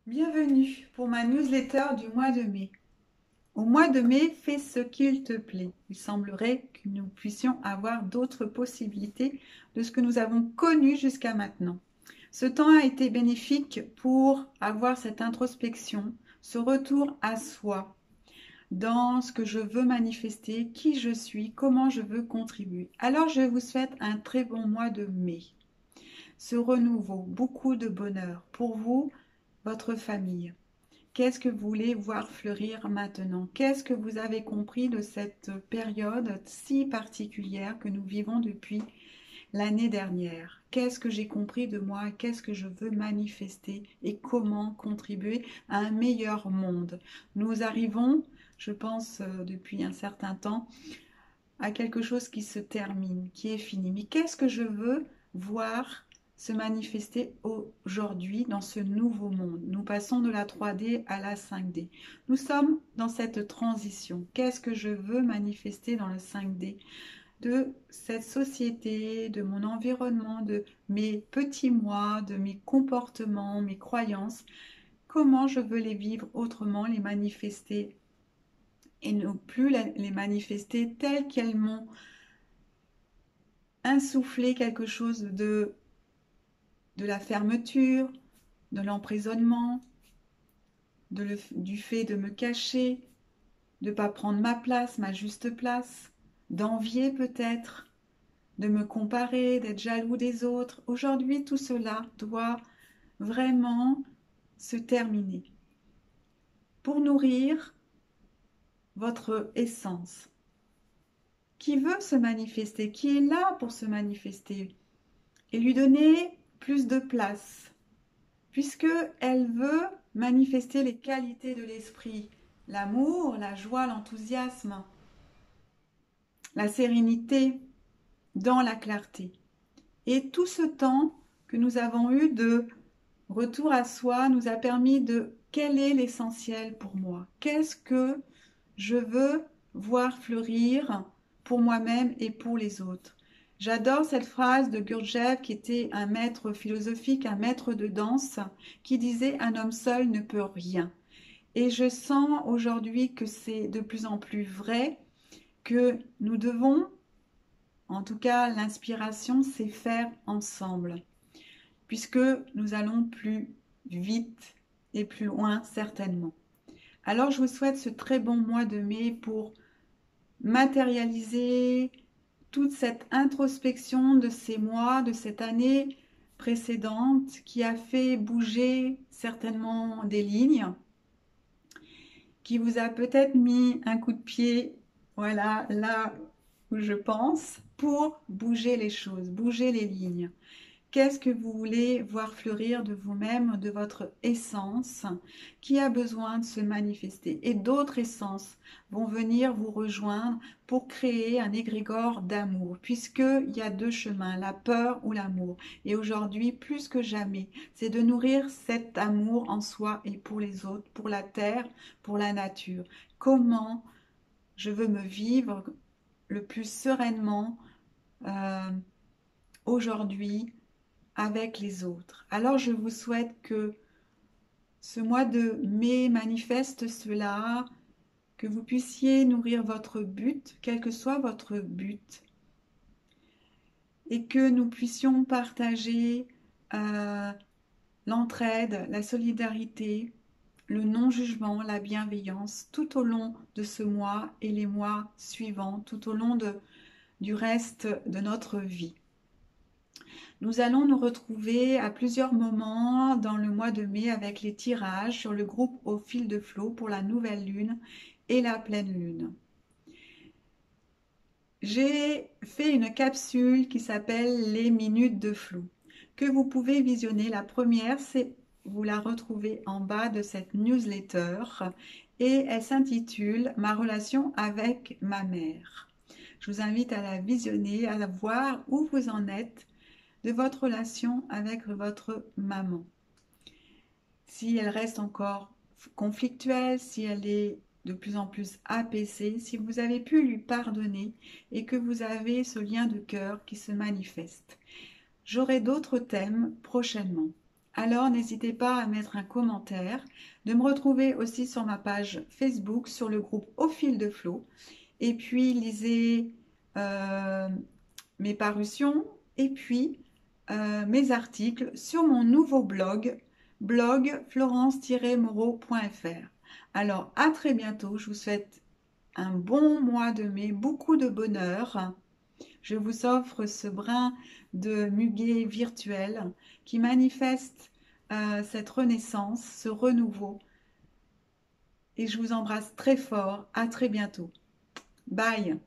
Bienvenue pour ma newsletter du mois de mai. Au mois de mai, fais ce qu'il te plaît. Il semblerait que nous puissions avoir d'autres possibilités de ce que nous avons connu jusqu'à maintenant. Ce temps a été bénéfique pour avoir cette introspection, ce retour à soi, dans ce que je veux manifester, qui je suis, comment je veux contribuer. Alors je vous souhaite un très bon mois de mai. Ce renouveau, beaucoup de bonheur pour vous, votre famille. Qu'est-ce que vous voulez voir fleurir maintenant? Qu'est-ce que vous avez compris de cette période si particulière que nous vivons depuis l'année dernière? Qu'est-ce que j'ai compris de moi? Qu'est-ce que je veux manifester? Et comment contribuer à un meilleur monde? Nous arrivons, je pense, depuis un certain temps, à quelque chose qui se termine, qui est fini. Mais qu'est-ce que je veux voir se manifester aujourd'hui dans ce nouveau monde? Nous passons de la 3D à la 5D. Nous sommes dans cette transition. Qu'est-ce que je veux manifester dans le 5D? De cette société, de mon environnement, de mes petits moi, de mes comportements, mes croyances. Comment je veux les vivre autrement, les manifester et ne plus les manifester telles qu'elles m'ont insufflé quelque chose de la fermeture, de l'emprisonnement, du fait de me cacher, de ne pas prendre ma place, ma juste place, d'envier peut-être, de me comparer, d'être jaloux des autres. Aujourd'hui, tout cela doit vraiment se terminer pour nourrir votre essence qui veut se manifester, qui est là pour se manifester et lui donner plus de place puisque elle veut manifester les qualités de l'esprit, l'amour, la joie, l'enthousiasme, la sérénité dans la clarté. Et tout ce temps que nous avons eu de retour à soi nous a permis de quel est l'essentiel pour moi? Qu'est-ce que je veux voir fleurir pour moi-même et pour les autres? J'adore cette phrase de Gurdjieff qui était un maître philosophique, un maître de danse, qui disait un homme seul ne peut rien. Et je sens aujourd'hui que c'est de plus en plus vrai, que nous devons, en tout cas l'inspiration, c'est faire ensemble, puisque nous allons plus vite et plus loin certainement. Alors je vous souhaite ce très bon mois de mai pour matérialiser toute cette introspection de ces mois, de cette année précédente qui a fait bouger certainement des lignes, qui vous a peut-être mis un coup de pied, voilà, là où je pense, pour bouger les choses, bouger les lignes. Qu'est-ce que vous voulez voir fleurir de vous-même, de votre essence, qui a besoin de se manifester? Et d'autres essences vont venir vous rejoindre pour créer un égrégore d'amour, puisqu'il y a deux chemins, la peur ou l'amour. Et aujourd'hui, plus que jamais, c'est de nourrir cet amour en soi et pour les autres, pour la terre, pour la nature. Comment je veux me vivre le plus sereinement aujourd'hui avec les autres. Alors je vous souhaite que ce mois de mai manifeste cela, que vous puissiez nourrir votre but, quel que soit votre but, et que nous puissions partager l'entraide, la solidarité, le non-jugement, la bienveillance tout au long de ce mois et les mois suivants, tout au long du reste de notre vie. Nous allons nous retrouver à plusieurs moments dans le mois de mai avec les tirages sur le groupe Au fil de flot pour la nouvelle lune et la pleine lune. J'ai fait une capsule qui s'appelle les minutes de flot que vous pouvez visionner. La première, vous la retrouvez en bas de cette newsletter et elle s'intitule Ma relation avec ma mère. Je vous invite à la visionner, à voir où vous en êtes de votre relation avec votre maman. Si elle reste encore conflictuelle, si elle est de plus en plus apaisée, si vous avez pu lui pardonner et que vous avez ce lien de cœur qui se manifeste. J'aurai d'autres thèmes prochainement. alors n'hésitez pas à mettre un commentaire, de me retrouver aussi sur ma page Facebook, sur le groupe Au fil de Flow. Et puis lisez euh, mes parutions et puis mes articles sur mon nouveau blog florence-moreau.fr. Alors à très bientôt, je vous souhaite un bon mois de mai, beaucoup de bonheur. Je vous offre ce brin de muguet virtuel qui manifeste cette renaissance, ce renouveau. Et je vous embrasse très fort. À très bientôt. Bye.